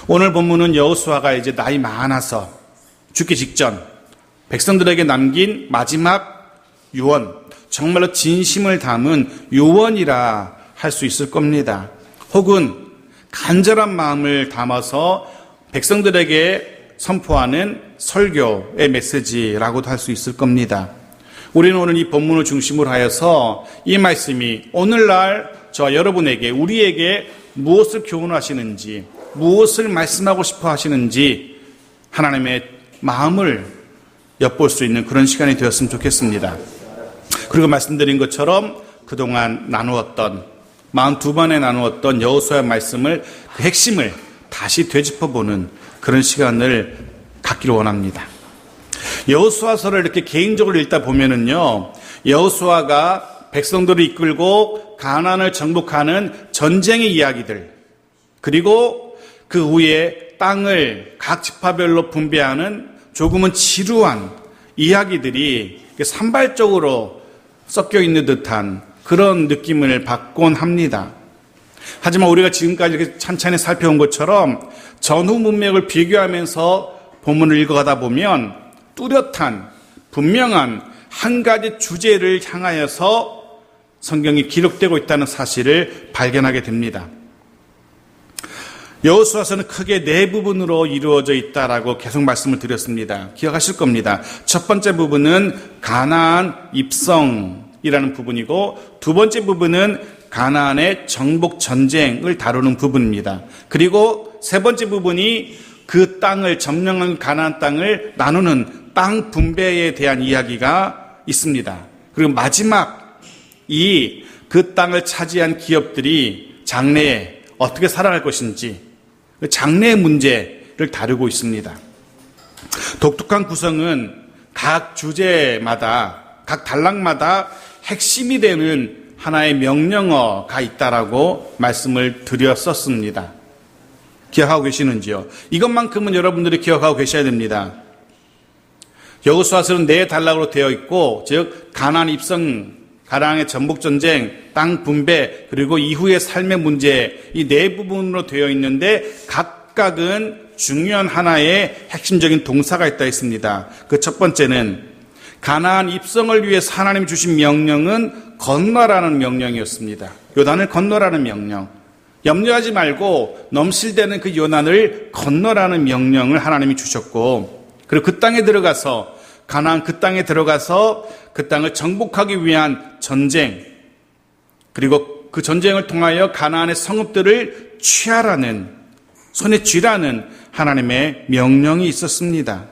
오늘 본문은 여호수아가 이제 나이 많아서 죽기 직전 백성들에게 남긴 마지막 유언, 정말로 진심을 담은 유언이라 할 수 있을 겁니다. 혹은 간절한 마음을 담아서 백성들에게 선포하는 설교의 메시지라고도 할 수 있을 겁니다. 우리는 오늘 이 본문을 중심으로 하여서 이 말씀이 오늘날 저와 여러분에게, 우리에게 무엇을 교훈하시는지, 무엇을 말씀하고 싶어 하시는지 하나님의 마음을 엿볼 수 있는 그런 시간이 되었으면 좋겠습니다. 그리고 말씀드린 것처럼 그동안 나누었던 42번에 나누었던 여호수아의 말씀을, 그 핵심을 다시 되짚어보는 그런 시간을 갖기를 원합니다. 여호수아서를 이렇게 개인적으로 읽다 보면은요, 여호수아가 백성들을 이끌고 가나안을 정복하는 전쟁의 이야기들, 그리고 그 후에 땅을 각 지파별로 분배하는 조금은 지루한 이야기들이 산발적으로 섞여 있는 듯한 그런 느낌을 받곤 합니다. 하지만 우리가 지금까지 이렇게 찬찬히 살펴온 것처럼 전후 문맥을 비교하면서 본문을 읽어가다 보면 뚜렷한, 분명한 한 가지 주제를 향하여서 성경이 기록되고 있다는 사실을 발견하게 됩니다. 여호수아서는 크게 네 부분으로 이루어져 있다라고 계속 말씀을 드렸습니다. 기억하실 겁니다. 첫 번째 부분은 가나안 입성이라는 부분이고, 두 번째 부분은 가나안의 정복 전쟁을 다루는 부분입니다. 그리고 세 번째 부분이 그 땅을, 점령한 가나안 땅을 나누는 땅 분배에 대한 이야기가 있습니다. 그리고 마지막 그 땅을 차지한 기업들이 장래에 어떻게 살아갈 것인지, 그 장래의 문제를 다루고 있습니다. 독특한 구성은 각 주제마다, 각 단락마다 핵심이 되는 하나의 명령어가 있다라고 말씀을 드렸었습니다. 기억하고 계시는지요? 이것만큼은 여러분들이 기억하고 계셔야 됩니다. 여호수아서는 네 단락으로 되어 있고, 즉 가나안 입성, 가나안의 전복전쟁, 땅 분배, 그리고 이후의 삶의 문제, 이 네 부분으로 되어 있는데 각각은 중요한 하나의 핵심적인 동사가 있다 했습니다. 그 첫 번째는 가나안 입성을 위해서 하나님이 주신 명령은 건너라는 명령이었습니다. 요단을 건너라는 명령. 염려하지 말고 넘실대는 그 요단을 건너라는 명령을 하나님이 주셨고, 그리고 그 땅에 들어가서, 가나안 그 땅에 들어가서 그 땅을 정복하기 위한 전쟁, 그리고 그 전쟁을 통하여 가나안의 성읍들을 취하라는, 손에 쥐라는 하나님의 명령이 있었습니다.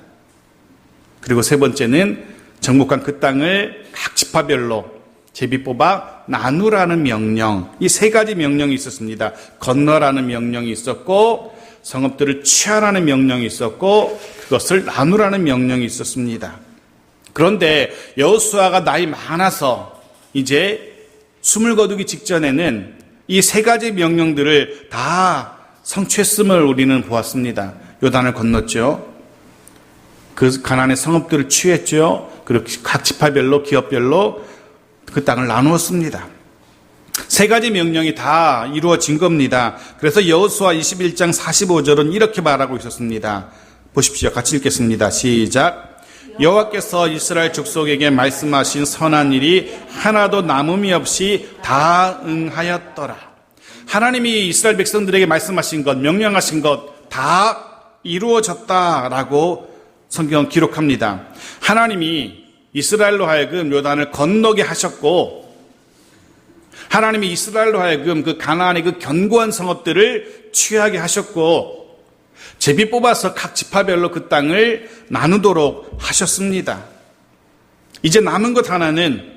그리고 세 번째는 정복한 그 땅을 각 지파별로 제비 뽑아 나누라는 명령, 이 세 가지 명령이 있었습니다. 건너라는 명령이 있었고, 성읍들을 취하라는 명령이 있었고, 그것을 나누라는 명령이 있었습니다. 그런데 여호수아가 나이 많아서 이제 숨을 거두기 직전에는 이 세 가지 명령들을 다 성취했음을 우리는 보았습니다. 요단을 건넜죠. 그 가나안의 성읍들을 취했죠. 그리고 각 지파별로, 기업별로 그 땅을 나누었습니다. 세 가지 명령이 다 이루어진 겁니다. 그래서 여호수아 21장 45절은 이렇게 말하고 있었습니다. 보십시오. 같이 읽겠습니다. 시작. 여호와께서 이스라엘 족속에게 말씀하신 선한 일이 하나도 남음이 없이 다 응하였더라. 하나님이 이스라엘 백성들에게 말씀하신 것, 명령하신 것 다 이루어졌다라고 성경은 기록합니다. 하나님이 이스라엘로 하여금 요단을 건너게 하셨고, 하나님이 이스라엘로 하여금 그 가나안의 그 견고한 성읍들을 취하게 하셨고, 제비 뽑아서 각 지파별로 그 땅을 나누도록 하셨습니다. 이제 남은 것 하나는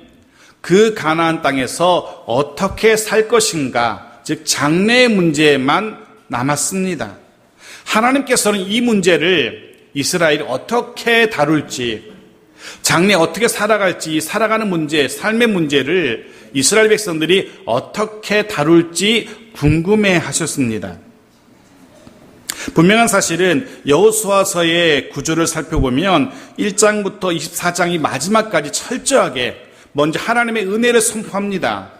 그 가나안 땅에서 어떻게 살 것인가, 즉 장래의 문제만 남았습니다. 하나님께서는 이 문제를 이스라엘이 어떻게 다룰지, 장래 어떻게 살아갈지, 살아가는 문제, 삶의 문제를 이스라엘 백성들이 어떻게 다룰지 궁금해 하셨습니다. 분명한 사실은 여호수아서의 구조를 살펴보면 1장부터 24장이 마지막까지 철저하게 먼저 하나님의 은혜를 선포합니다.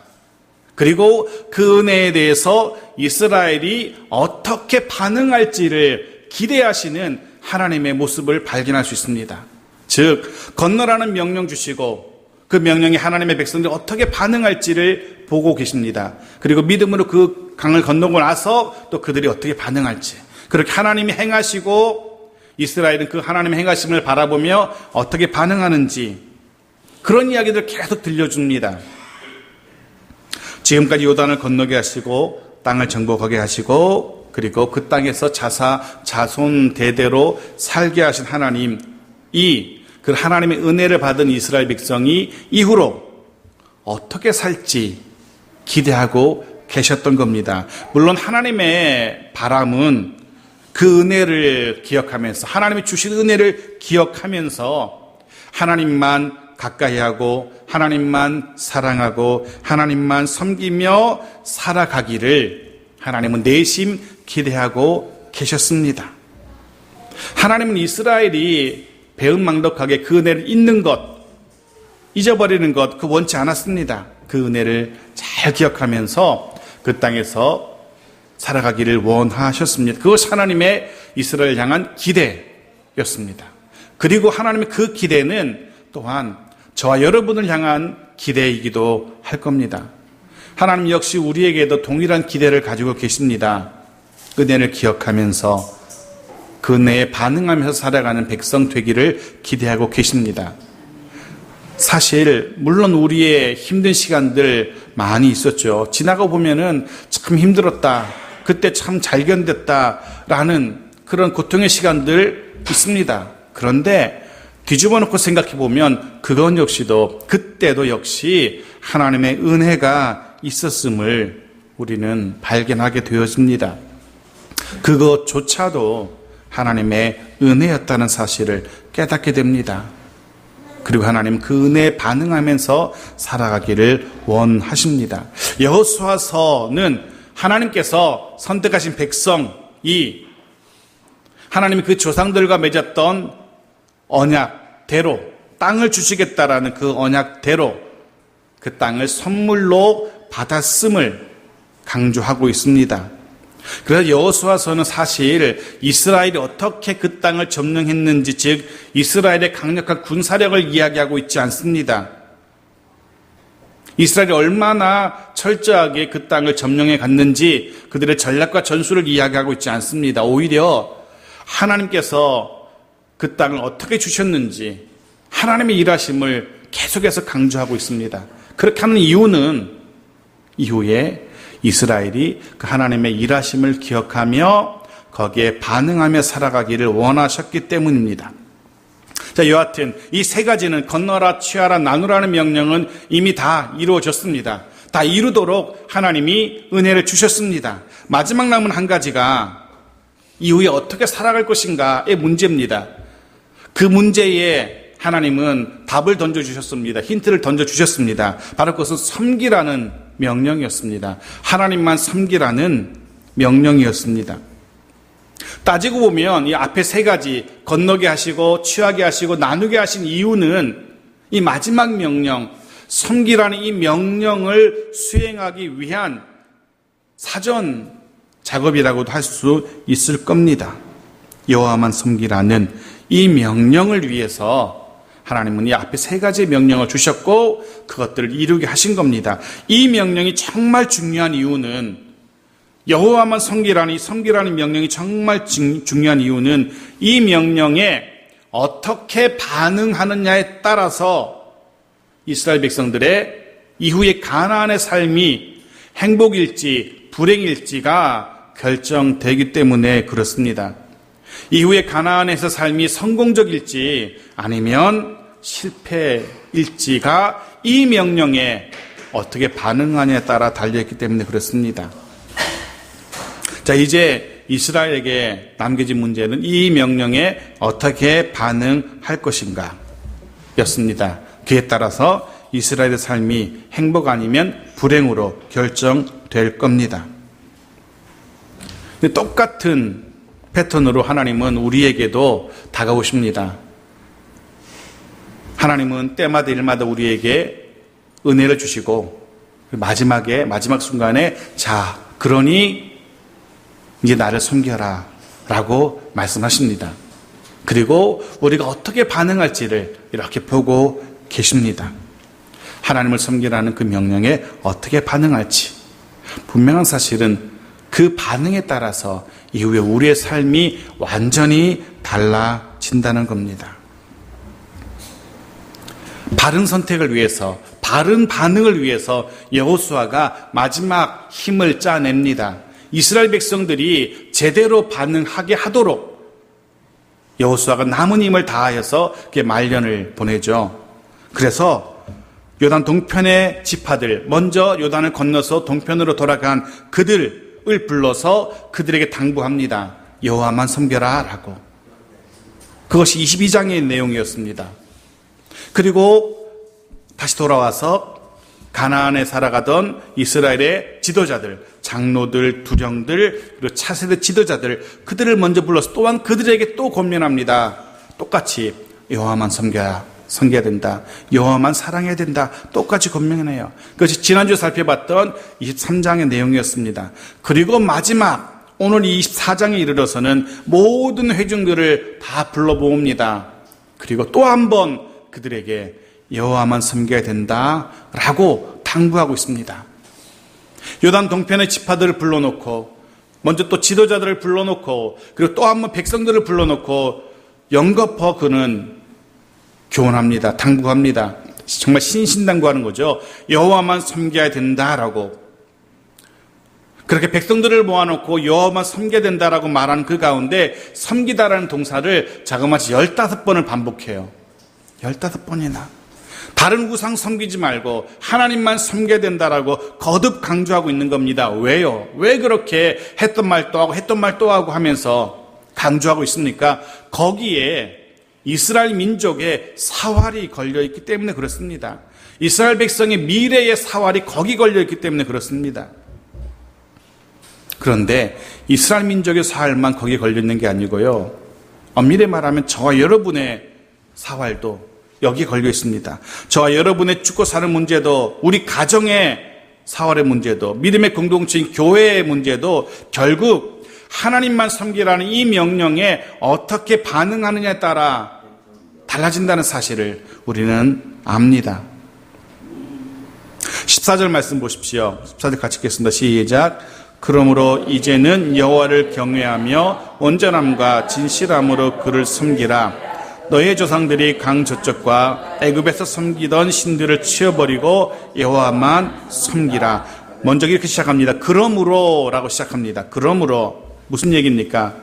그리고 그 은혜에 대해서 이스라엘이 어떻게 반응할지를 기대하시는 하나님의 모습을 발견할 수 있습니다. 즉, 건너라는 명령 주시고 그 명령이 하나님의 백성들이 어떻게 반응할지를 보고 계십니다. 그리고 믿음으로 그 강을 건너고 나서 또 그들이 어떻게 반응할지, 그렇게 하나님이 행하시고 이스라엘은 그 하나님의 행하심을 바라보며 어떻게 반응하는지, 그런 이야기들을 계속 들려줍니다. 지금까지 요단을 건너게 하시고 땅을 정복하게 하시고 그리고 그 땅에서 자손 대대로 살게 하신 하나님, 그 하나님의 은혜를 받은 이스라엘 백성이 이후로 어떻게 살지 기대하고 계셨던 겁니다. 물론 하나님의 바람은 그 은혜를 기억하면서, 하나님이 주신 은혜를 기억하면서 하나님만 가까이 하고 하나님만 사랑하고 하나님만 섬기며 살아가기를 하나님은 내심 기대하고 계셨습니다. 하나님은 이스라엘이 배은망덕하게 그 은혜를 잊는 것, 잊어버리는 것, 그 원치 않았습니다. 그 은혜를 잘 기억하면서 그 땅에서 살아가기를 원하셨습니다. 그것이 하나님의 이스라엘 향한 기대였습니다. 그리고 하나님의 그 기대는 또한 저와 여러분을 향한 기대이기도 할 겁니다. 하나님 역시 우리에게도 동일한 기대를 가지고 계십니다. 은혜를 기억하면서 그 은혜에 반응하면서 살아가는 백성 되기를 기대하고 계십니다. 사실 물론 우리의 힘든 시간들 많이 있었죠. 지나가 보면은 참 힘들었다, 그때 참 잘 견뎠다라는 그런 고통의 시간들 있습니다. 그런데 뒤집어 놓고 생각해 보면 그건 역시도, 그때도 역시 하나님의 은혜가 있었음을 우리는 발견하게 되어집니다. 그것조차도 하나님의 은혜였다는 사실을 깨닫게 됩니다. 그리고 하나님 그 은혜에 반응하면서 살아가기를 원하십니다. 여호수아서는 하나님께서 선택하신 백성이 하나님이 그 조상들과 맺었던 언약대로 땅을 주시겠다라는 그 언약대로 그 땅을 선물로 받았음을 강조하고 있습니다. 그래서 여호수아서는 사실 이스라엘이 어떻게 그 땅을 점령했는지, 즉 이스라엘의 강력한 군사력을 이야기하고 있지 않습니다. 이스라엘이 얼마나 철저하게 그 땅을 점령해 갔는지 그들의 전략과 전술을 이야기하고 있지 않습니다. 오히려 하나님께서 그 땅을 어떻게 주셨는지 하나님의 일하심을 계속해서 강조하고 있습니다. 그렇게 하는 이유는 이후에 이스라엘이 그 하나님의 일하심을 기억하며 거기에 반응하며 살아가기를 원하셨기 때문입니다. 자, 여하튼 이 세 가지는 건너라, 취하라, 나누라는 명령은 이미 다 이루어졌습니다. 다 이루도록 하나님이 은혜를 주셨습니다. 마지막 남은 한 가지가 이후에 어떻게 살아갈 것인가의 문제입니다. 그 문제에 하나님은 답을 던져주셨습니다. 힌트를 던져주셨습니다. 바로 그것은 섬기라는 명령이었습니다. 하나님만 섬기라는 명령이었습니다. 따지고 보면 이 앞에 세 가지, 건너게 하시고 취하게 하시고 나누게 하신 이유는 이 마지막 명령, 섬기라는 이 명령을 수행하기 위한 사전 작업이라고도 할 수 있을 겁니다. 여호와만 섬기라는 이 명령을 위해서 하나님은 이 앞에 세 가지의 명령을 주셨고 그것들을 이루게 하신 겁니다. 이 명령이 정말 중요한 이유는, 여호와만 섬기라는 명령이 정말 중요한 이유는 이 명령에 어떻게 반응하느냐에 따라서 이스라엘 백성들의 이후의 가나안의 삶이 행복일지 불행일지가 결정되기 때문에 그렇습니다. 이후에 가나안에서 삶이 성공적일지 아니면 실패일지가 이 명령에 어떻게 반응하냐에 따라 달려있기 때문에 그렇습니다. 자, 이제 이스라엘에게 남겨진 문제는 이 명령에 어떻게 반응할 것인가 였습니다. 그에 따라서 이스라엘의 삶이 행복 아니면 불행으로 결정될 겁니다. 근데 똑같은 패턴으로 하나님은 우리에게도 다가오십니다. 하나님은 때마다 일마다 우리에게 은혜를 주시고 마지막 순간에 자, 그러니 이제 나를 섬겨라 라고 말씀하십니다. 그리고 우리가 어떻게 반응할지를 이렇게 보고 계십니다. 하나님을 섬기라는 그 명령에 어떻게 반응할지. 분명한 사실은 그 반응에 따라서 이후에 우리의 삶이 완전히 달라진다는 겁니다. 바른 선택을 위해서, 바른 반응을 위해서 여호수아가 마지막 힘을 짜냅니다. 이스라엘 백성들이 제대로 반응하게 하도록 여호수아가 남은 힘을 다하여서 말년을 보내죠. 그래서 요단 동편의 지파들, 먼저 요단을 건너서 동편으로 돌아간 그들을 불러서 그들에게 당부합니다. 여호와만 섬겨라 라고. 그것이 22장의 내용이었습니다. 그리고 다시 돌아와서 가나안에 살아가던 이스라엘의 지도자들, 장로들, 두령들, 그리고 차세대 지도자들, 그들을 먼저 불러서 또한 그들에게 또 권면합니다. 똑같이 여호와만 섬겨야 된다. 여호와만 사랑해야 된다. 똑같이 권면해요. 그것이 지난주에 살펴봤던 23장의 내용이었습니다. 그리고 마지막 오늘 24장에 이르러서는 모든 회중들을 다 불러 모읍니다. 그리고 또 한 번 그들에게 여호와만 섬겨야 된다라고 당부하고 있습니다. 요단 동편의 지파들을 불러놓고, 먼저 또 지도자들을 불러놓고, 그리고 또 한 번 백성들을 불러놓고 영겁허 그는 교훈합니다. 당부합니다. 정말 신신당부하는 거죠. 여호와만 섬겨야 된다라고. 그렇게 백성들을 모아놓고 여호와만 섬겨야 된다라고 말하는 그 가운데 섬기다라는 동사를 자그마치 15번을 반복해요. 15번이나. 다른 우상 섬기지 말고 하나님만 섬겨야 된다라고 거듭 강조하고 있는 겁니다. 왜요? 왜 그렇게 했던 말 또 하고 하면서 강조하고 있습니까? 거기에 이스라엘 민족의 사활이 걸려있기 때문에 그렇습니다. 이스라엘 백성의 미래의 사활이 거기 걸려있기 때문에 그렇습니다. 그런데 이스라엘 민족의 사활만 거기에 걸려있는 게 아니고요. 엄밀히 말하면 저와 여러분의 사활도 여기에 걸려 있습니다. 저와 여러분의 죽고 사는 문제도, 우리 가정의 사활의 문제도, 믿음의 공동체인 교회의 문제도 결국 하나님만 섬기라는 이 명령에 어떻게 반응하느냐에 따라 달라진다는 사실을 우리는 압니다. 14절 말씀 보십시오. 14절 같이 읽겠습니다. 시작. 그러므로 이제는 여호와를 경외하며 온전함과 진실함으로 그를 섬기라. 너의 조상들이 강 저쪽과 애굽에서 섬기던 신들을 치워버리고 여호와만 섬기라. 먼저 이렇게 시작합니다. 그러므로 라고 시작합니다. 그러므로 무슨 얘기입니까?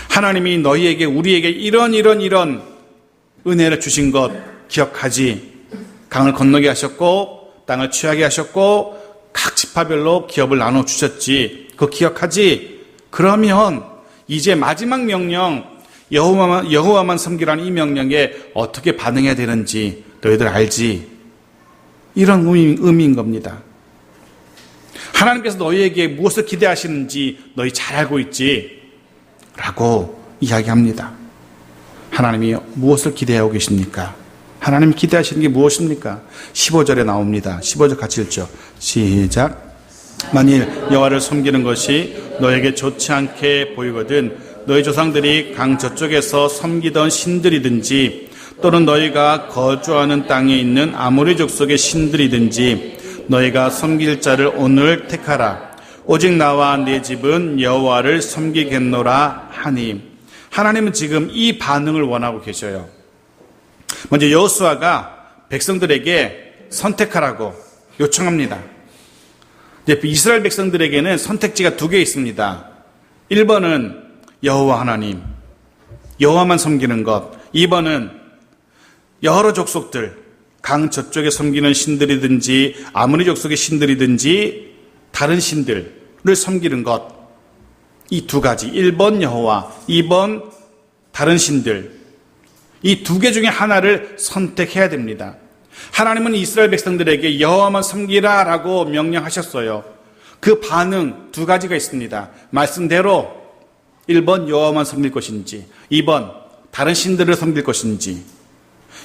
하나님이 너희에게, 우리에게 이런 은혜를 주신 것 기억하지. 강을 건너게 하셨고 땅을 취하게 하셨고 각 지파별로 기업을 나눠주셨지. 그거 기억하지? 그러면 이제 마지막 명령, 여호와만 섬기라는 이 명령에 어떻게 반응해야 되는지 너희들 알지? 이런 의미인 겁니다. 하나님께서 너희에게 무엇을 기대하시는지 너희 잘 알고 있지? 라고 이야기합니다. 하나님이 무엇을 기대하고 계십니까? 하나님이 기대하시는 게 무엇입니까? 15절에 나옵니다. 15절 같이 읽죠. 시작. 만일 여호와를 섬기는 것이 너에게 좋지 않게 보이거든 너희 조상들이 강 저쪽에서 섬기던 신들이든지 또는 너희가 거주하는 땅에 있는 아모리 족속의 신들이든지 너희가 섬길 자를 오늘 택하라. 오직 나와 내 집은 여호와를 섬기겠노라 하니. 하나님은 지금 이 반응을 원하고 계셔요. 먼저 여호수아가 백성들에게 선택하라고 요청합니다. 이스라엘 백성들에게는 선택지가 2개 있습니다. 1번은 여호와 하나님, 여호와만 섬기는 것. 2번은 여러 족속들, 강 저쪽에 섬기는 신들이든지 아모리 족속의 신들이든지 다른 신들을 섬기는 것. 이 2가지, 1번 여호와, 2번 다른 신들. 이 2개 중에 하나를 선택해야 됩니다. 하나님은 이스라엘 백성들에게 여호와만 섬기라라고 명령하셨어요. 그 반응 2가지가 있습니다. 말씀대로 1번 여호와만 섬길 것인지, 2번 다른 신들을 섬길 것인지.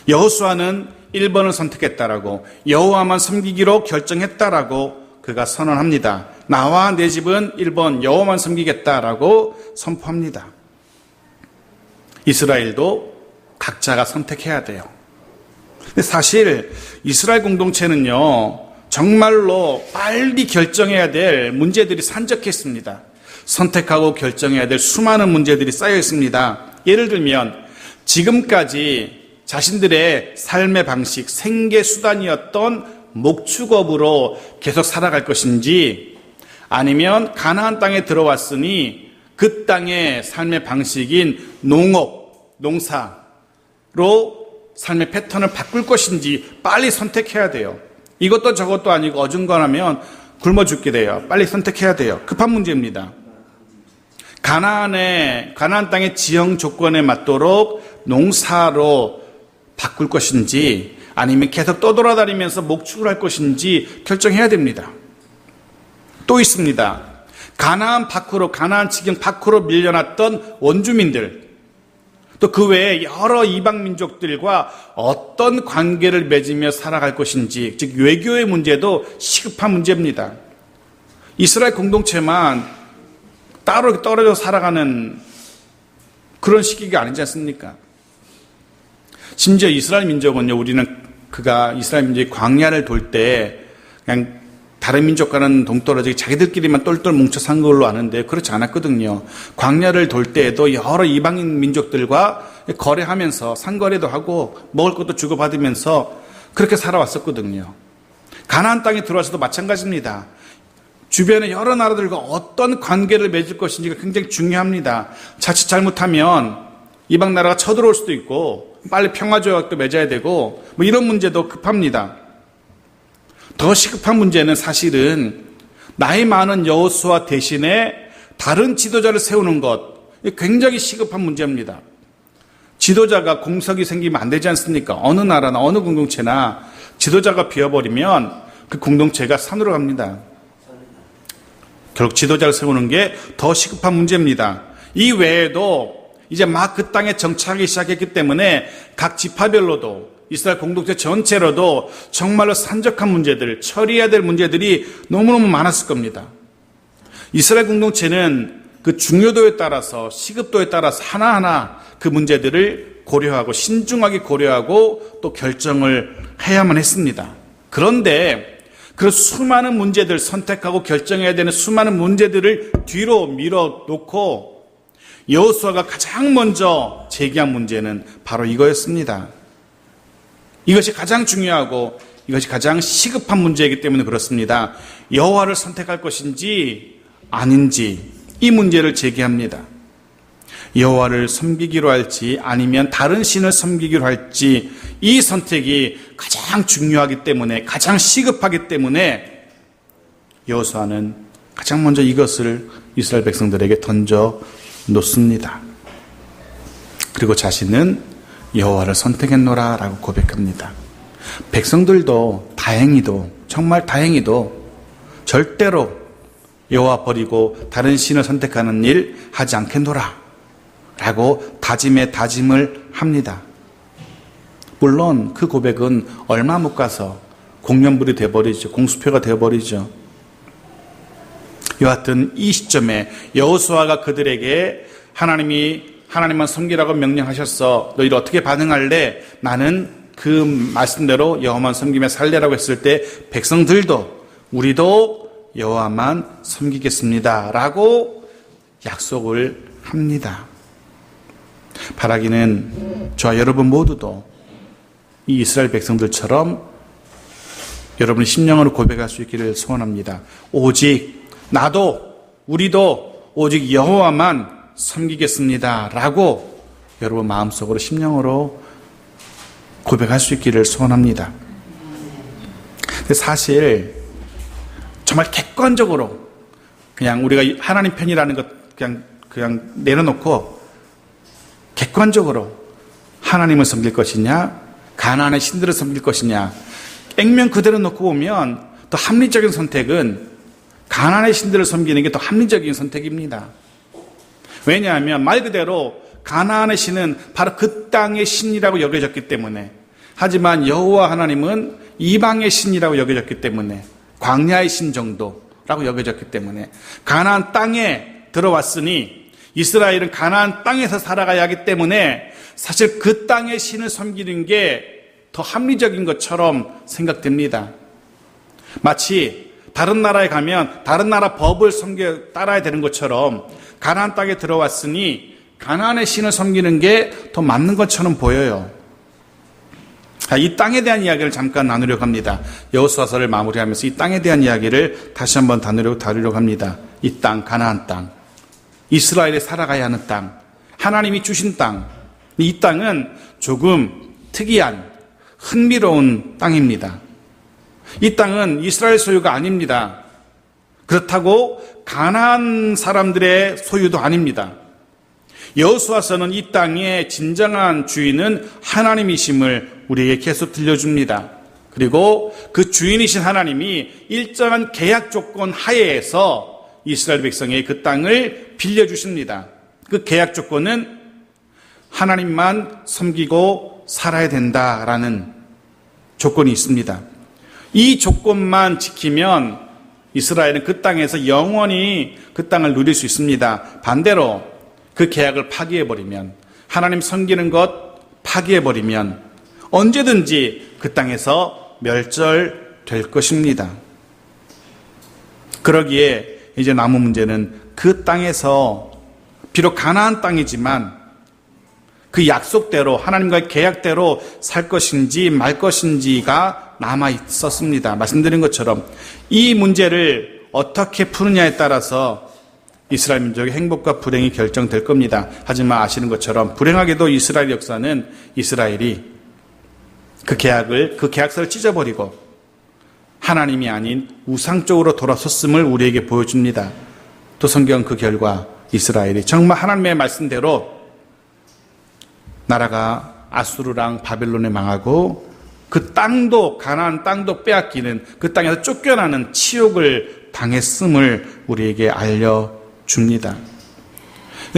여호수아는 1번을 선택했다라고, 여호와만 섬기기로 결정했다라고 그가 선언합니다. 나와 내 집은 1번 여호와만 섬기겠다라고 선포합니다. 이스라엘도 각자가 선택해야 돼요. 근데 사실 이스라엘 공동체는요, 정말로 빨리 결정해야 될 문제들이 산적했습니다. 선택하고 결정해야 될 수많은 문제들이 쌓여 있습니다. 예를 들면 지금까지 자신들의 삶의 방식, 생계 수단이었던 목축업으로 계속 살아갈 것인지, 아니면 가나안 땅에 들어왔으니 그 땅의 삶의 방식인 농업, 농사로 삶의 패턴을 바꿀 것인지 빨리 선택해야 돼요. 이것도 저것도 아니고 어중간하면 굶어 죽게 돼요. 빨리 선택해야 돼요. 급한 문제입니다. 가나안 땅의 지형 조건에 맞도록 농사로 바꿀 것인지, 아니면 계속 떠돌아다니면서 목축을 할 것인지 결정해야 됩니다. 또 있습니다. 가나안 지경 밖으로 밀려났던 원주민들, 또 그 외에 여러 이방 민족들과 어떤 관계를 맺으며 살아갈 것인지, 즉 외교의 문제도 시급한 문제입니다. 이스라엘 공동체만 따로 떨어져 살아가는 그런 시기가 아니지 않습니까? 심지어 이스라엘 민족은요, 이스라엘 민족이 광야를 돌 때 그냥 다른 민족과는 동떨어지게 자기들끼리만 똘똘 뭉쳐 산 걸로 아는데 그렇지 않았거든요. 광야를 돌 때에도 여러 이방인 민족들과 거래하면서 상거래도 하고 먹을 것도 주고받으면서 그렇게 살아왔었거든요. 가나안 땅에 들어와서도 마찬가지입니다. 주변의 여러 나라들과 어떤 관계를 맺을 것인지가 굉장히 중요합니다. 자칫 잘못하면 이방 나라가 쳐들어올 수도 있고 빨리 평화조약도 맺어야 되고 뭐 이런 문제도 급합니다. 더 시급한 문제는 사실은 나이 많은 여호수아 대신에 다른 지도자를 세우는 것, 굉장히 시급한 문제입니다. 지도자가 공석이 생기면 안 되지 않습니까? 어느 나라나 어느 공동체나 지도자가 비어버리면 그 공동체가 산으로 갑니다. 결국 지도자를 세우는 게 더 시급한 문제입니다. 이 외에도 이제 막 그 땅에 정착하기 시작했기 때문에 각 지파별로도 이스라엘 공동체 전체로도 정말로 산적한 문제들, 처리해야 될 문제들이 너무너무 많았을 겁니다. 이스라엘 공동체는 그 중요도에 따라서, 시급도에 따라서 하나하나 그 문제들을 고려하고 신중하게 고려하고 또 결정을 해야만 했습니다. 그런데 그 수많은 문제들, 선택하고 결정해야 되는 수많은 문제들을 뒤로 밀어놓고 여호수아가 가장 먼저 제기한 문제는 바로 이거였습니다. 이것이 가장 중요하고 이것이 가장 시급한 문제이기 때문에 그렇습니다. 여호와를 선택할 것인지 아닌지 이 문제를 제기합니다. 여호와를 섬기기로 할지 아니면 다른 신을 섬기기로 할지, 이 선택이 가장 중요하기 때문에, 가장 시급하기 때문에 여호수아는 가장 먼저 이것을 이스라엘 백성들에게 던져 놓습니다. 그리고 자신은 여호와를 선택했노라 라고 고백합니다. 백성들도 다행히도, 정말 다행히도 절대로 여호와 버리고 다른 신을 선택하는 일 하지 않겠노라 라고 다짐을 합니다. 물론 그 고백은 얼마 못 가서 공연불이 되어버리죠. 공수표가 되어버리죠. 여하튼 이 시점에 여호수아가 그들에게 하나님만 섬기라고 명령하셨어. 너희들 어떻게 반응할래? 나는 그 말씀대로 여호와만 섬기며 살래라고 했을 때 백성들도 우리도 여호와만 섬기겠습니다 라고 약속을 합니다. 바라기는 저와 여러분 모두도 이 이스라엘 백성들처럼 여러분의 심령으로 고백할 수 있기를 소원합니다. 오직 우리도 오직 여호와만 섬기겠습니다 라고 여러분 마음속으로 심령으로 고백할 수 있기를 소원합니다. 근데 사실 정말 객관적으로 그냥 우리가 하나님 편이라는 것 그냥 내려놓고 객관적으로 하나님을 섬길 것이냐 가나안의 신들을 섬길 것이냐 액면 그대로 놓고 보면 더 합리적인 선택은 가나안의 신들을 섬기는 게 더 합리적인 선택입니다. 왜냐하면 말 그대로 가나안의 신은 바로 그 땅의 신이라고 여겨졌기 때문에, 하지만 여호와 하나님은 이방의 신이라고 여겨졌기 때문에, 광야의 신 정도라고 여겨졌기 때문에, 가나안 땅에 들어왔으니 이스라엘은 가나안 땅에서 살아가야 하기 때문에 사실 그 땅의 신을 섬기는 게 더 합리적인 것처럼 생각됩니다. 마치 다른 나라에 가면 다른 나라 법을 따라야 되는 것처럼 가나안 땅에 들어왔으니 가나안의 신을 섬기는 게 더 맞는 것처럼 보여요. 이 땅에 대한 이야기를 잠깐 나누려고 합니다. 여호수아서를 마무리하면서 이 땅에 대한 이야기를 다시 한번 다루려고 합니다. 이 땅, 가나안 땅, 이스라엘이 살아가야 하는 땅, 하나님이 주신 땅. 이 땅은 조금 특이한 흥미로운 땅입니다. 이 땅은 이스라엘 소유가 아닙니다. 그렇다고 가나안 사람들의 소유도 아닙니다. 여호수아서는 이 땅의 진정한 주인은 하나님이심을 우리에게 계속 들려줍니다. 그리고 그 주인이신 하나님이 일정한 계약 조건 하에서 이스라엘 백성에게 그 땅을 빌려주십니다. 그 계약 조건은 하나님만 섬기고 살아야 된다라는 조건이 있습니다. 이 조건만 지키면 이스라엘은 그 땅에서 영원히 그 땅을 누릴 수 있습니다. 반대로 그 계약을 파기해버리면, 하나님 섬기는 것 파기해버리면 언제든지 그 땅에서 멸절될 것입니다. 그러기에 이제 남은 문제는 그 땅에서 비록 가나안 땅이지만 그 약속대로, 하나님과의 계약대로 살 것인지 말 것인지가 남아 있었습니다. 말씀드린 것처럼 이 문제를 어떻게 푸느냐에 따라서 이스라엘 민족의 행복과 불행이 결정될 겁니다. 하지만 아시는 것처럼 불행하게도 이스라엘 역사는 이스라엘이 그 계약서를 찢어버리고 하나님이 아닌 우상 쪽으로 돌아섰음을 우리에게 보여줍니다. 또 성경은 그 결과 이스라엘이 정말 하나님의 말씀대로 나라가 아수르랑 바벨론에 망하고 그 땅도, 가나안 땅도 빼앗기는, 그 땅에서 쫓겨나는 치욕을 당했음을 우리에게 알려줍니다.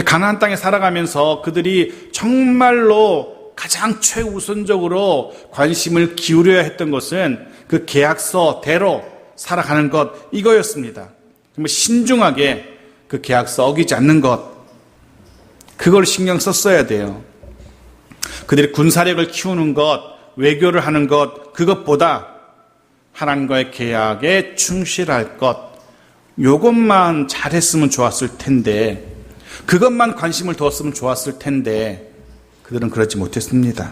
가나안 땅에 살아가면서 그들이 정말로 가장 최우선적으로 관심을 기울여야 했던 것은 그 계약서대로 살아가는 것, 이거였습니다. 정말 신중하게 그 계약서 어기지 않는 것, 그걸 신경 썼어야 돼요. 그들이 군사력을 키우는 것, 외교를 하는 것, 그것보다 하나님과의 계약에 충실할 것, 이것만 잘했으면 좋았을 텐데, 그것만 관심을 두었으면 좋았을 텐데 그들은 그렇지 못했습니다.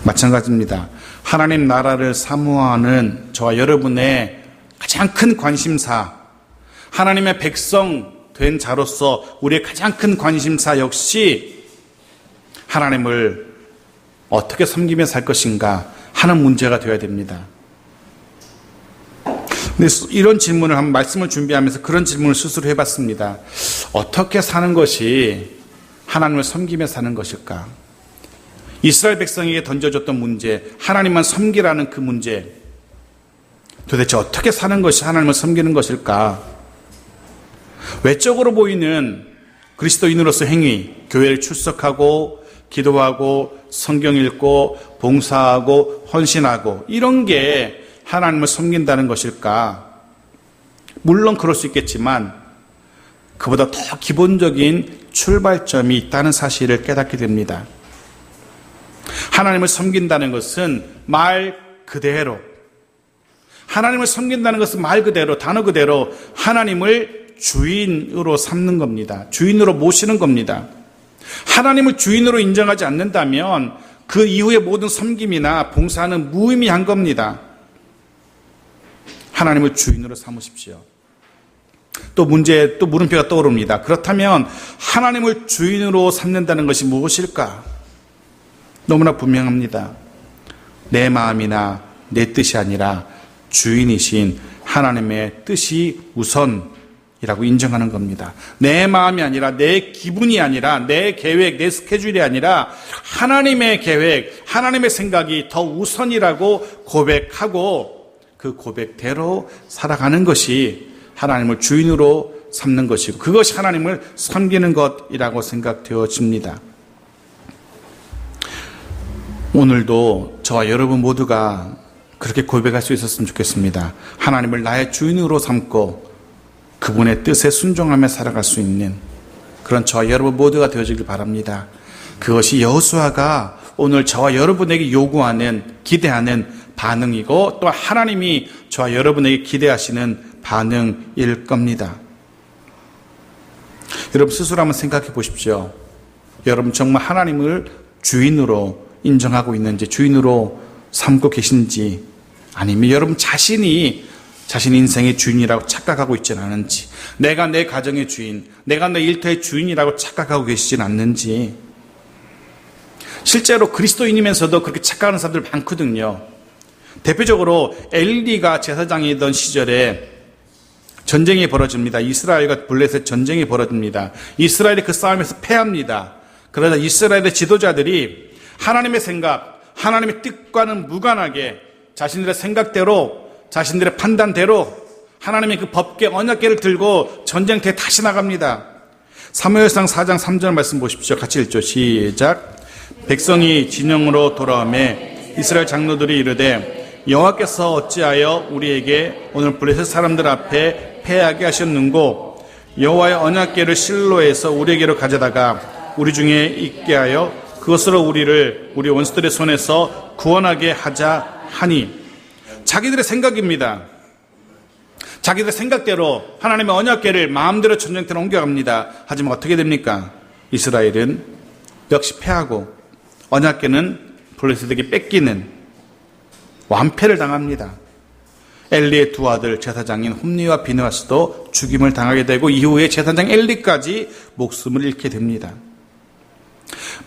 마찬가지입니다. 하나님 나라를 사모하는 저와 여러분의 가장 큰 관심사, 하나님의 백성 된 자로서 우리의 가장 큰 관심사 역시 하나님을 어떻게 섬기며 살 것인가 하는 문제가 되어야 됩니다. 근데 이런 질문을 한번 말씀을 준비하면서 그런 질문을 스스로 해봤습니다. 어떻게 사는 것이 하나님을 섬기며 사는 것일까? 이스라엘 백성에게 던져줬던 문제, 하나님만 섬기라는 그 문제, 도대체 어떻게 사는 것이 하나님을 섬기는 것일까? 외적으로 보이는 그리스도인으로서 행위, 교회를 출석하고 기도하고 성경 읽고 봉사하고 헌신하고 이런 게 하나님을 섬긴다는 것일까? 물론 그럴 수 있겠지만 그보다 더 기본적인 출발점이 있다는 사실을 깨닫게 됩니다. 하나님을 섬긴다는 것은 말 그대로, 하나님을 섬긴다는 것은 말 그대로, 단어 그대로 하나님을 주인으로 삼는 겁니다. 주인으로 모시는 겁니다. 하나님을 주인으로 인정하지 않는다면 그 이후의 모든 섬김이나 봉사는 무의미한 겁니다. 하나님을 주인으로 삼으십시오. 또 물음표가 떠오릅니다. 그렇다면 하나님을 주인으로 삼는다는 것이 무엇일까? 너무나 분명합니다. 내 마음이나 내 뜻이 아니라 주인이신 하나님의 뜻이 우선이라고 인정하는 겁니다. 내 마음이 아니라, 내 기분이 아니라, 내 계획, 내 스케줄이 아니라 하나님의 계획, 하나님의 생각이 더 우선이라고 고백하고 그 고백대로 살아가는 것이 하나님을 주인으로 삼는 것이고, 그것이 하나님을 섬기는 것이라고 생각되어집니다. 오늘도 저와 여러분 모두가 그렇게 고백할 수 있었으면 좋겠습니다. 하나님을 나의 주인으로 삼고 그분의 뜻에 순종하며 살아갈 수 있는 그런 저와 여러분 모두가 되어지길 바랍니다. 그것이 여호수아가 오늘 저와 여러분에게 요구하는, 기대하는 반응이고 또 하나님이 저와 여러분에게 기대하시는 반응일 겁니다. 여러분 스스로 한번 생각해 보십시오. 여러분 정말 하나님을 주인으로 인정하고 있는지, 주인으로 삼고 계신지, 아니면 여러분 자신이 자신 인생의 주인이라고 착각하고 있지는 않은지, 내가 내 가정의 주인, 내가 내 일터의 주인이라고 착각하고 계시진 않는지. 실제로 그리스도인이면서도 그렇게 착각하는 사람들 많거든요. 대표적으로 엘리가 제사장이던 시절에 전쟁이 벌어집니다. 이스라엘과 블레셋 전쟁이 벌어집니다. 이스라엘이 그 싸움에서 패합니다. 그러자 이스라엘의 지도자들이 하나님의 생각, 하나님의 뜻과는 무관하게 자신들의 생각대로, 자신들의 판단대로 하나님의 그 법궤, 언약궤를 들고 전쟁터에 다시 나갑니다. 사무엘상 4장 3절 말씀 보십시오. 같이 읽죠. 시작. 백성이 진영으로 돌아오매 이스라엘 장로들이 이르되 여호와께서 어찌하여 우리에게 오늘 블레셋 사람들 앞에 패하게 하셨는고, 여호와의 언약궤를 실로에서 우리에게로 가져다가 우리 중에 있게 하여 그것으로 우리를 우리 원수들의 손에서 구원하게 하자 하니. 자기들의 생각입니다. 자기들의 생각대로 하나님의 언약궤를 마음대로 전쟁터로 옮겨갑니다. 하지만 어떻게 됩니까? 이스라엘은 역시 패하고 언약궤는 블레셋에게 뺏기는 완패를 당합니다. 엘리의 두 아들 제사장인 홈니와 비느하스도 죽임을 당하게 되고 이후에 제사장 엘리까지 목숨을 잃게 됩니다.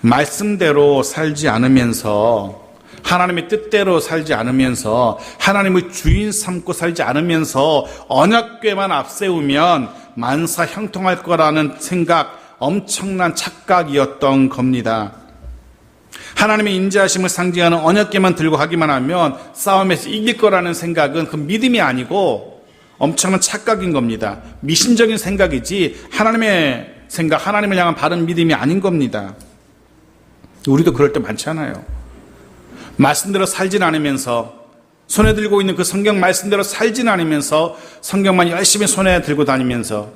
말씀대로 살지 않으면서, 하나님의 뜻대로 살지 않으면서, 하나님을 주인 삼고 살지 않으면서 언약궤만 앞세우면 만사 형통할 거라는 생각, 엄청난 착각이었던 겁니다. 하나님의 인자하심을 상징하는 언약궤만 들고 가기만 하면 싸움에서 이길 거라는 생각은 그 믿음이 아니고 엄청난 착각인 겁니다. 미신적인 생각이지 하나님의 생각, 하나님을 향한 바른 믿음이 아닌 겁니다. 우리도 그럴 때 많잖아요. 말씀대로 살진 않으면서, 손에 들고 있는 그 성경 말씀대로 살진 않으면서 성경만 열심히 손에 들고 다니면서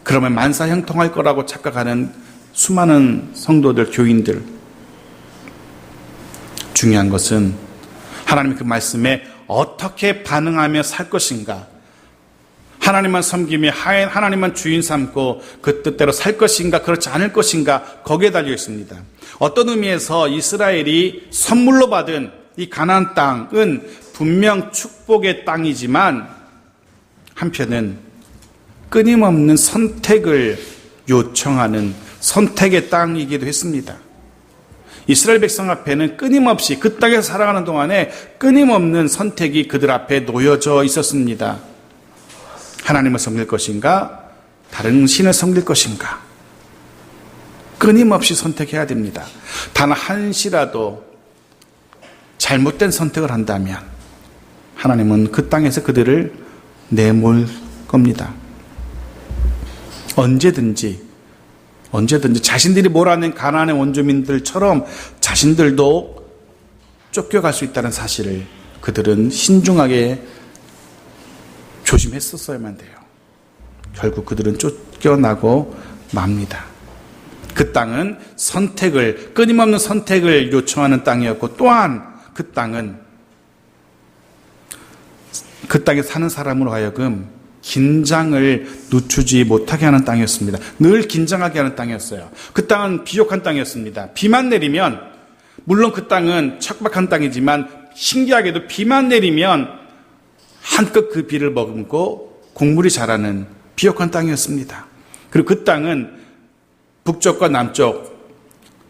그러면 만사 형통할 거라고 착각하는 수많은 성도들, 교인들. 중요한 것은 하나님의 그 말씀에 어떻게 반응하며 살 것인가, 하나님만 섬기며 하나님만 주인 삼고 그 뜻대로 살 것인가, 그렇지 않을 것인가, 거기에 달려 있습니다. 어떤 의미에서 이스라엘이 선물로 받은 이 가나안 땅은 분명 축복의 땅이지만 한편은 끊임없는 선택을 요청하는 선택의 땅이기도 했습니다. 이스라엘 백성 앞에는 끊임없이 그 땅에서 살아가는 동안에 끊임없는 선택이 그들 앞에 놓여져 있었습니다. 하나님을 섬길 것인가, 다른 신을 섬길 것인가, 끊임없이 선택해야 됩니다. 단 한시라도 잘못된 선택을 한다면 하나님은 그 땅에서 그들을 내몰 겁니다. 언제든지 자신들이 몰아낸 가나안의 원주민들처럼 자신들도 쫓겨갈 수 있다는 사실을 그들은 신중하게 조심했었어야만 돼요. 결국 그들은 쫓겨나고 맙니다. 그 땅은 끊임없는 선택을 요청하는 땅이었고, 또한 그 땅은 그 땅에 사는 사람으로 하여금 긴장을 늦추지 못하게 하는 땅이었습니다. 늘 긴장하게 하는 땅이었어요. 그 땅은 비옥한 땅이었습니다. 비만 내리면, 물론 그 땅은 척박한 땅이지만 신기하게도 비만 내리면 한껏 그 비를 머금고 곡물이 자라는 비옥한 땅이었습니다. 그리고 그 땅은 북쪽과 남쪽,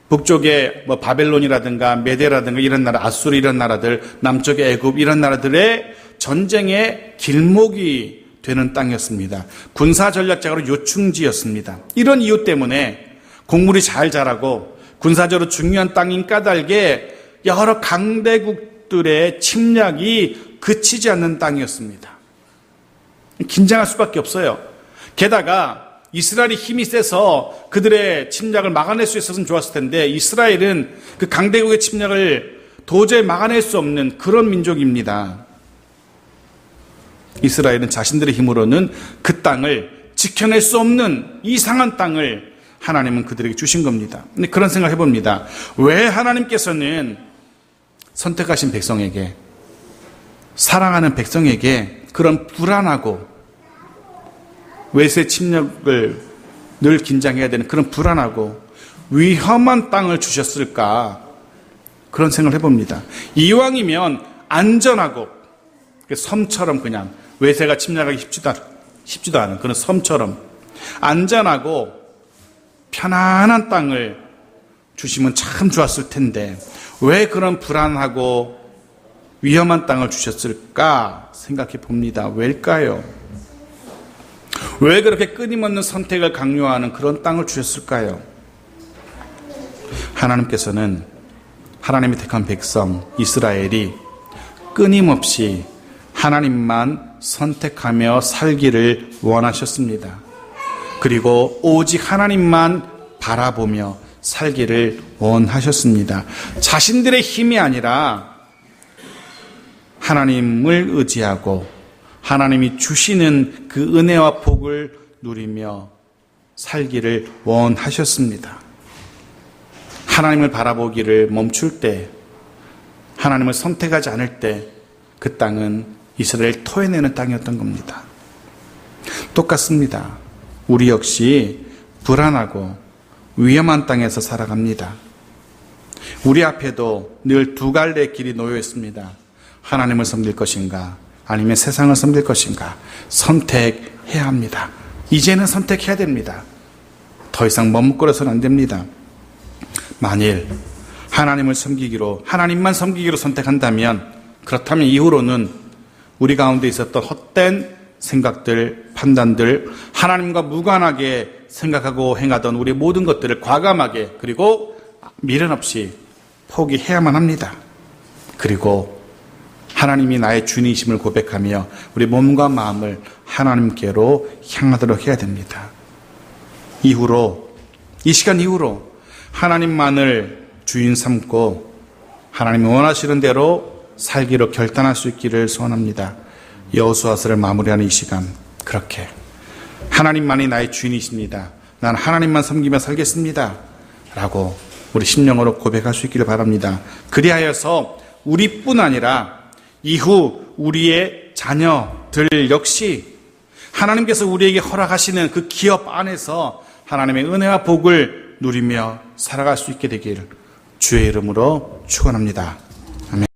북쪽에 바벨론이라든가 메데라든가 이런 나라, 아수르 이런 나라들, 남쪽의 애굽 이런 나라들의 전쟁의 길목이 되는 땅이었습니다. 군사 전략적으로 요충지였습니다. 이런 이유 때문에 곡물이 잘 자라고 군사적으로 중요한 땅인 까닭에 여러 강대국들의 침략이 그치지 않는 땅이었습니다. 긴장할 수밖에 없어요. 게다가 이스라엘이 힘이 세서 그들의 침략을 막아낼 수 있었으면 좋았을 텐데 이스라엘은 그 강대국의 침략을 도저히 막아낼 수 없는 그런 민족입니다. 이스라엘은 자신들의 힘으로는 그 땅을 지켜낼 수 없는 이상한 땅을 하나님은 그들에게 주신 겁니다. 근데 그런 생각을 해봅니다. 왜 하나님께서는 선택하신 백성에게, 사랑하는 백성에게 그런 불안하고 외세 침략을 늘 긴장해야 되는 그런 불안하고 위험한 땅을 주셨을까? 그런 생각을 해봅니다. 이왕이면 안전하고 섬처럼 그냥 외세가 침략하기 쉽지도 않은 그런 섬처럼 안전하고 편안한 땅을 주시면 참 좋았을 텐데 왜 그런 불안하고 위험한 땅을 주셨을까 생각해 봅니다. 왜일까요? 왜 그렇게 끊임없는 선택을 강요하는 그런 땅을 주셨을까요? 하나님께서는 하나님이 택한 백성 이스라엘이 끊임없이 하나님만 선택하며 살기를 원하셨습니다. 그리고 오직 하나님만 바라보며 살기를 원하셨습니다. 자신들의 힘이 아니라 하나님을 의지하고 하나님이 주시는 그 은혜와 복을 누리며 살기를 원하셨습니다. 하나님을 바라보기를 멈출 때, 하나님을 선택하지 않을 때 그 땅은 이스라엘 토해내는 땅이었던 겁니다. 똑같습니다. 우리 역시 불안하고 위험한 땅에서 살아갑니다. 우리 앞에도 늘 두 갈래의 길이 놓여 있습니다. 하나님을 섬길 것인가 아니면 세상을 섬길 것인가 선택해야 합니다. 이제는 선택해야 됩니다. 더 이상 머뭇거려서는 안 됩니다. 만일 하나님만 섬기기로 선택한다면 그렇다면 이후로는 우리 가운데 있었던 헛된 생각들, 판단들, 하나님과 무관하게 생각하고 행하던 우리 모든 것들을 과감하게 그리고 미련 없이 포기해야만 합니다. 그리고 하나님이 나의 주님이심을 고백하며 우리 몸과 마음을 하나님께로 향하도록 해야 됩니다. 이 시간 이후로 하나님만을 주인 삼고 하나님이 원하시는 대로 살기로 결단할 수 있기를 소원합니다. 여호수아서를 마무리하는 이 시간 그렇게 하나님만이 나의 주인이십니다. 난 하나님만 섬기며 살겠습니다. 라고 우리 심령으로 고백할 수 있기를 바랍니다. 그리하여서 우리뿐 아니라 이후 우리의 자녀들 역시 하나님께서 우리에게 허락하시는 그 기업 안에서 하나님의 은혜와 복을 누리며 살아갈 수 있게 되기를 주의 이름으로 축원합니다.